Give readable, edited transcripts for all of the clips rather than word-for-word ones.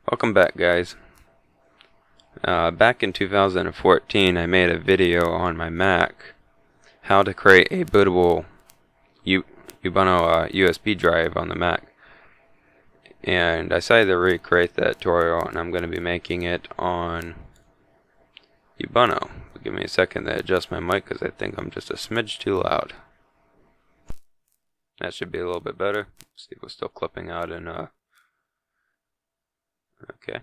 Welcome back, guys. Back in 2014 I made a video on my Mac how to create a bootable Ubuntu USB drive on the Mac, and I decided to recreate that tutorial, and I'm going to be making it on Ubuntu. Give me a second to adjust my mic because I think I'm just a smidge too loud. That should be a little bit better. See if we're still clipping out in okay.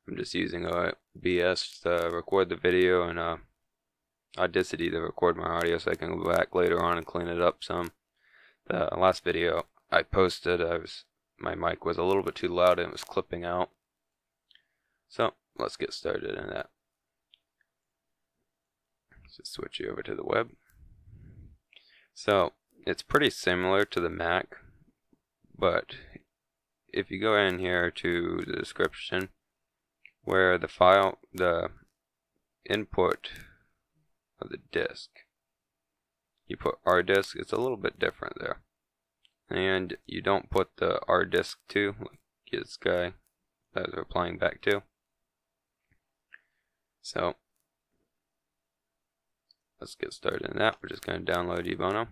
I'm just using OBS to record the video and Audacity to record my audio so I can go back later on and clean it up some. The last video I posted, my mic was a little bit too loud and it was clipping out. So let's get started in that. Just switch you over to the web. So it's pretty similar to the Mac, but if you go in here to the description where the input of the disk, you put R disk, it's a little bit different there. And you don't put the R disk 2 like this guy that we're replying back to. So let's get started in that. We're just going to download Ubuntu.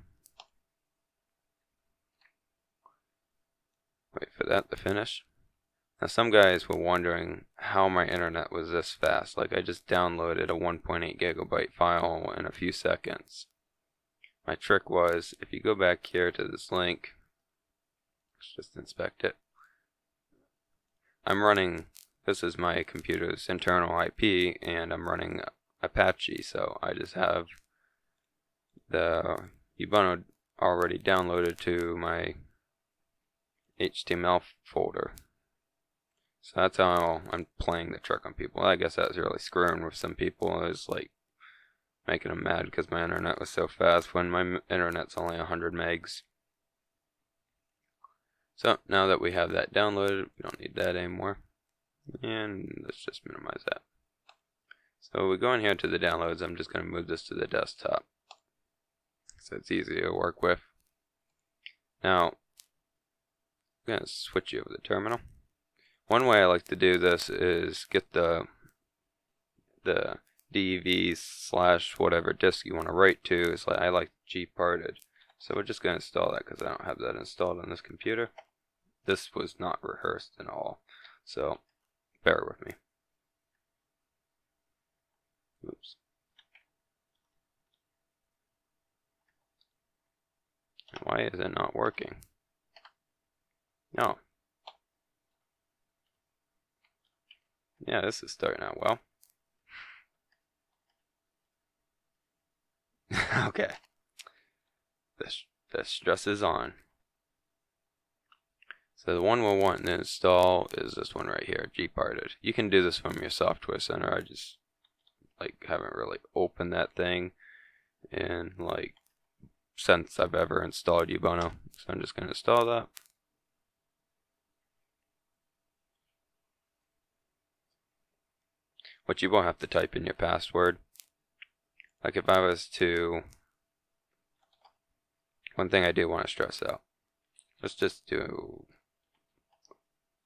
Wait for that to finish. Now some guys were wondering how my internet was this fast. Like I just downloaded a 1.8 gigabyte file in a few seconds. My trick was, if you go back here to this link, let's just inspect it. I'm running, this is my computer's internal IP, and I'm running Apache, so I just have the Ubuntu already downloaded to my HTML folder. So that's how I'm playing the trick on people. I guess that was really screwing with some people. It was like making them mad because my internet was so fast when my internet's only 100 megs. So now that we have that downloaded, we don't need that anymore. And let's just minimize that. So we go in here to the downloads. I'm just going to move this to the desktop so it's easy to work with. Now I'm going to switch you over to the terminal. One way I like to do this is get the DEV/ whatever disk you want to write to. Is like I like gparted. So we're just going to install that because I don't have that installed on this computer. This was not rehearsed at all, so bear with me. Oops. Why is it not working? No. Yeah, this is starting out well. Okay. The stress is on. So the one we'll want to install is this one right here, gparted. You can do this from your software center. I just haven't really opened that thing in since I've ever installed Ubuntu. So I'm just going to install that. But you won't have to type in your password. Like if I was to, one thing I do want to stress out, let's just do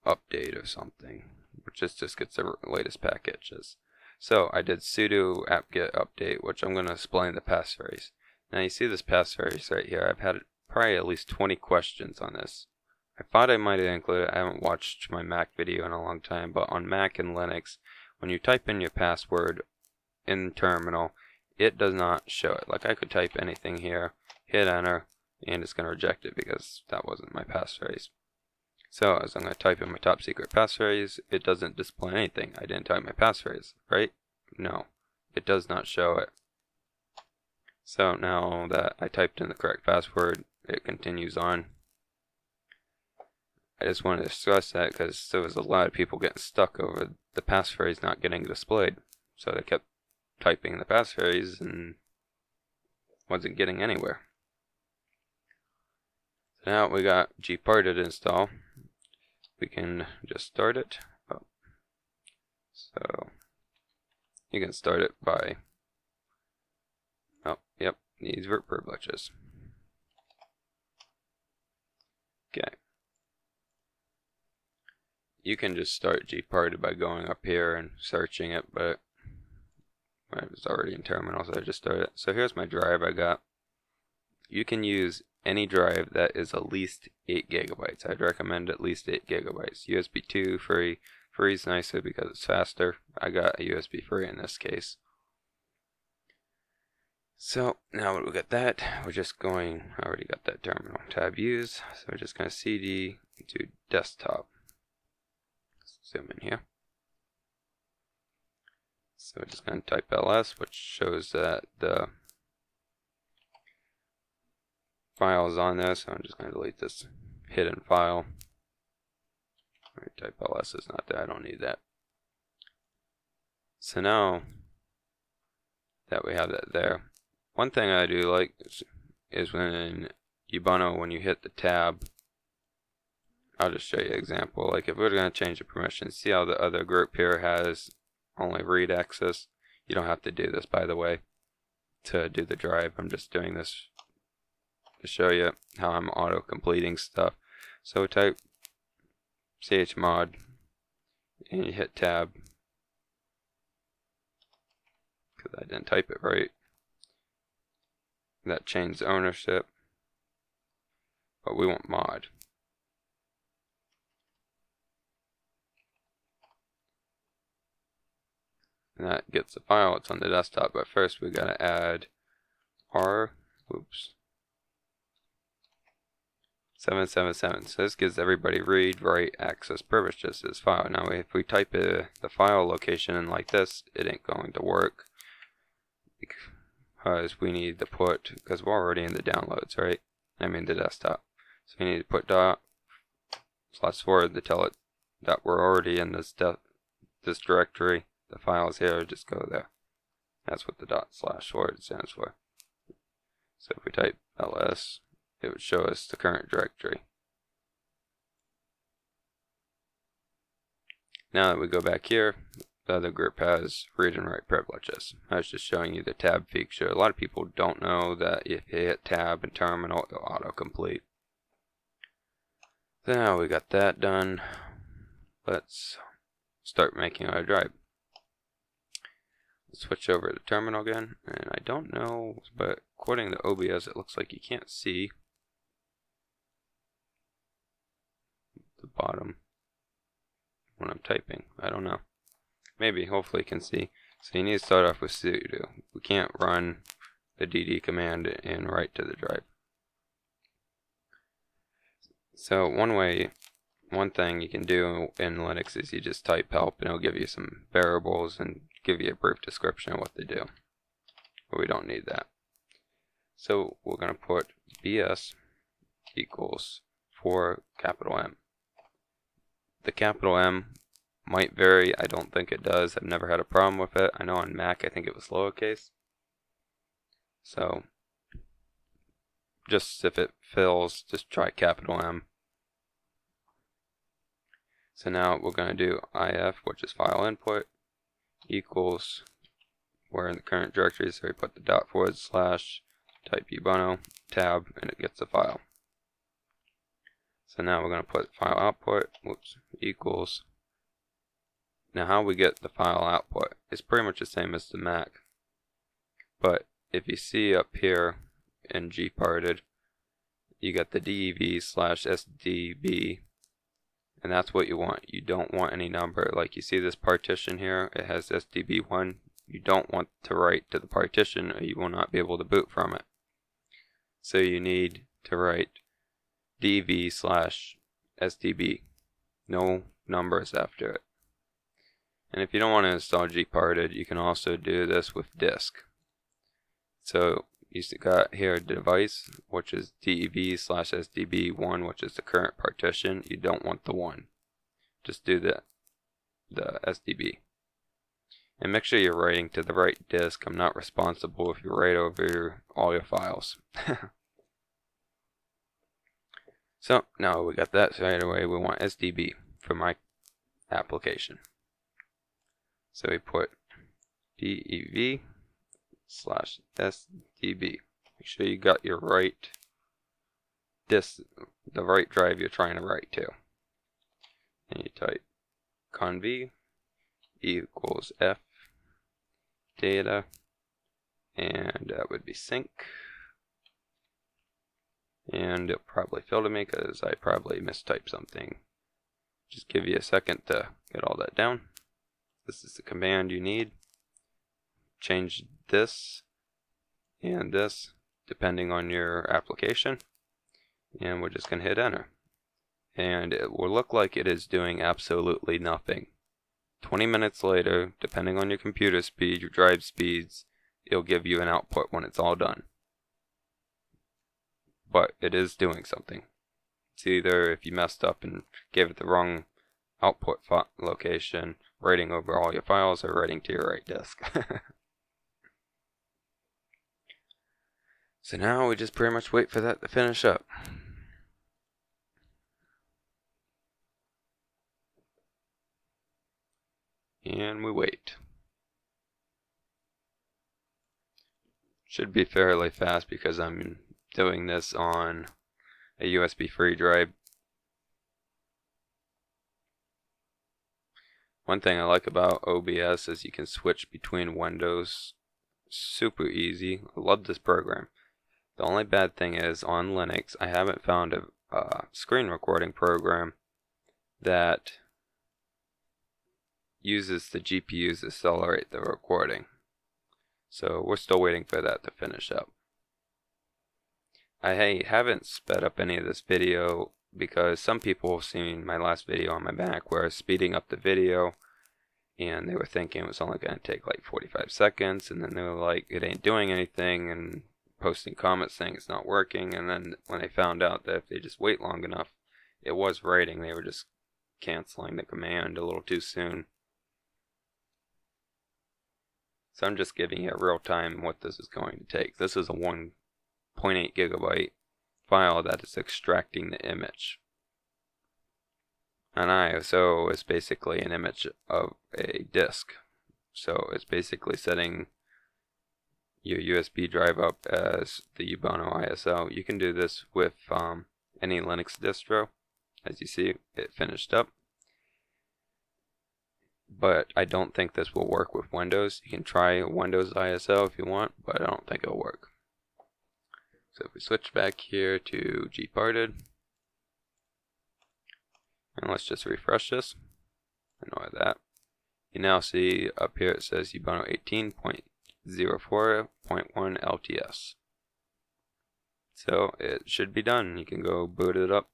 update or something, which just gets the latest packages. So I did sudo apt-get update, which I'm going to explain the passphrase. Now you see this passphrase right here. I've had probably at least 20 questions on this. I thought I might have included, I haven't watched my Mac video in a long time, but on Mac and Linux, when you type in your password in terminal, it does not show it. Like I could type anything here, hit enter, and it's going to reject it because that wasn't my passphrase. So as I'm going to type in my top secret passphrase, it doesn't display anything. I didn't type my passphrase, right? No, it does not show it. So now that I typed in the correct password, it continues on. I just wanted to stress that because there was a lot of people getting stuck over the passphrase not getting displayed. So they kept typing the passphrase and wasn't getting anywhere. So now we got gparted install. We can just start it. Oh. So you can start it by, oh, yep, needs root privileges. Okay. you can just start gparted by going up here and searching it, but I was already in terminal, so I just started it. So here's my drive I got. You can use any drive that is at least 8 gigabytes. I'd recommend at least 8 gigabytes. USB 2 free. Free is nicer because it's faster. I got a USB free in this case. So now that we got that, we're just going, I already got that terminal, tab use, so we're just going to cd to desktop. Zoom in here. So we're just going to type ls, which shows that the file is on there, so I'm just going to delete this hidden file. Type ls is not there, I don't need that. So now that we have that there, one thing I do like is when Ubuntu, when you hit the tab, I'll just show you an example. Like if we're going to change the permissions, see how the other group here has only read access? You don't have to do this, by the way, to do the drive. I'm just doing this to show you how I'm auto completing stuff. So type chmod and you hit tab because I didn't type it right. That changes ownership, but we want mod. And that gets the file, it's on the desktop, but first we gotta add R, 777. So this gives everybody read, write, access privileges to this file. Now if we type the file location in like this, it ain't going to work because we need to put, because we're already in the downloads, right? I mean the desktop. So we need to put ./forward to tell it that we're already in this directory. The files here, just go there. That's what the ./forward stands for. So if we type ls, it would show us the current directory. Now that we go back here, the other group has read and write privileges. I was just showing you the tab feature. A lot of people don't know that if you hit tab in terminal, it'll autocomplete. So now we got that done. Let's start making our drive. Let's switch over to terminal again, and I don't know, but according to OBS, it looks like you can't see the bottom when I'm typing. I don't know. Maybe, hopefully you can see. So you need to start off with sudo. We can't run the dd command and write to the drive. So one thing you can do in Linux is you just type help and it'll give you some variables and give you a brief description of what they do. But we don't need that. So we're going to put bs equals for capital M. The capital M might vary. I don't think it does. I've never had a problem with it. I know on Mac I think it was lowercase. So just if it fails, just try capital M. So now we're going to do if, which is file input, equals, we're in the current directory, so we put the ./, type Ubuntu, tab, and it gets the file. So now we're going to put file output, equals. Now how we get the file output is pretty much the same as the Mac. But if you see up here in gparted, you got the dev/sdb, and that's what you want. You don't want any number. Like you see this partition here, it has sdb1. You don't want to write to the partition or you will not be able to boot from it. So you need to write dev/sdb. No numbers after it. And if you don't want to install gparted, you can also do this with disk. So you got here a device, which is dev/sdb1, which is the current partition. You don't want the 1. Just do the sdb. And make sure you're writing to the right disk. I'm not responsible if you write over all your files. So now we got that. So right away we want sdb for my application. So we put dev/sdb. Make sure you got your right disk, the right drive you're trying to write to. And you type conv equals f data, and that would be sync. And it'll probably fail to me because I probably mistyped something. Just give you a second to get all that down. This is the command you need. Change this and this depending on your application. And we're just going to hit enter. And it will look like it is doing absolutely nothing. 20 minutes later, depending on your computer speed, your drive speeds, it'll give you an output when it's all done. But it is doing something. It's either if you messed up and gave it the wrong output location, writing over all your files, or writing to your right disk. So now we just pretty much wait for that to finish up. And we wait. Should be fairly fast because I'm doing this on a USB free drive. One thing I like about OBS is you can switch between windows super easy. I love this program. The only bad thing is on Linux I haven't found a screen recording program that uses the GPUs to accelerate the recording. So we're still waiting for that to finish up. I haven't sped up any of this video because some people have seen my last video on my Mac where I was speeding up the video and they were thinking it was only going to take like 45 seconds, and then they were like, it ain't doing anything, and posting comments saying it's not working. And then when they found out that if they just wait long enough it was writing, they were just canceling the command a little too soon. So I'm just giving you real time what this is going to take. This is a 1.8 gigabyte file that is extracting the image. An ISO is basically an image of a disk. So it's basically setting your USB drive up as the Ubuntu ISO. You can do this with any Linux distro. As you see, it finished up. But I don't think this will work with Windows. You can try Windows ISO if you want, but I don't think it'll work. So if we switch back here to gparted, and let's just refresh this, ignore that. You now see up here it says Ubuntu 18.04.1 LTS. So it should be done. You can go boot it up,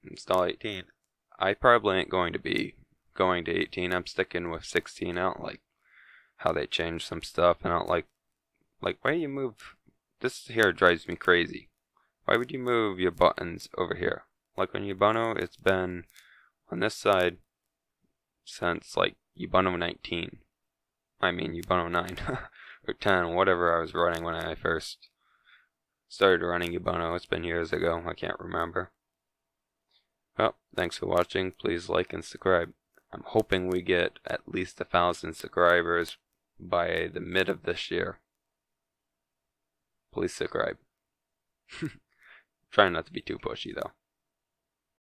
install 18. I probably ain't going to be going to 18. I'm sticking with 16. I don't like how they changed some stuff, and I don't like why do you move this here? Drives me crazy. Why would you move your buttons over here? Like on Ubuntu, it's been on this side since like Ubuntu 19. I mean Ubuntu 9 or 10, whatever I was running when I first started running Ubuntu. It's been years ago. I can't remember. Well, thanks for watching. Please like and subscribe. I'm hoping we get at least 1,000 subscribers by the mid of this year. Please subscribe. Trying not to be too pushy though.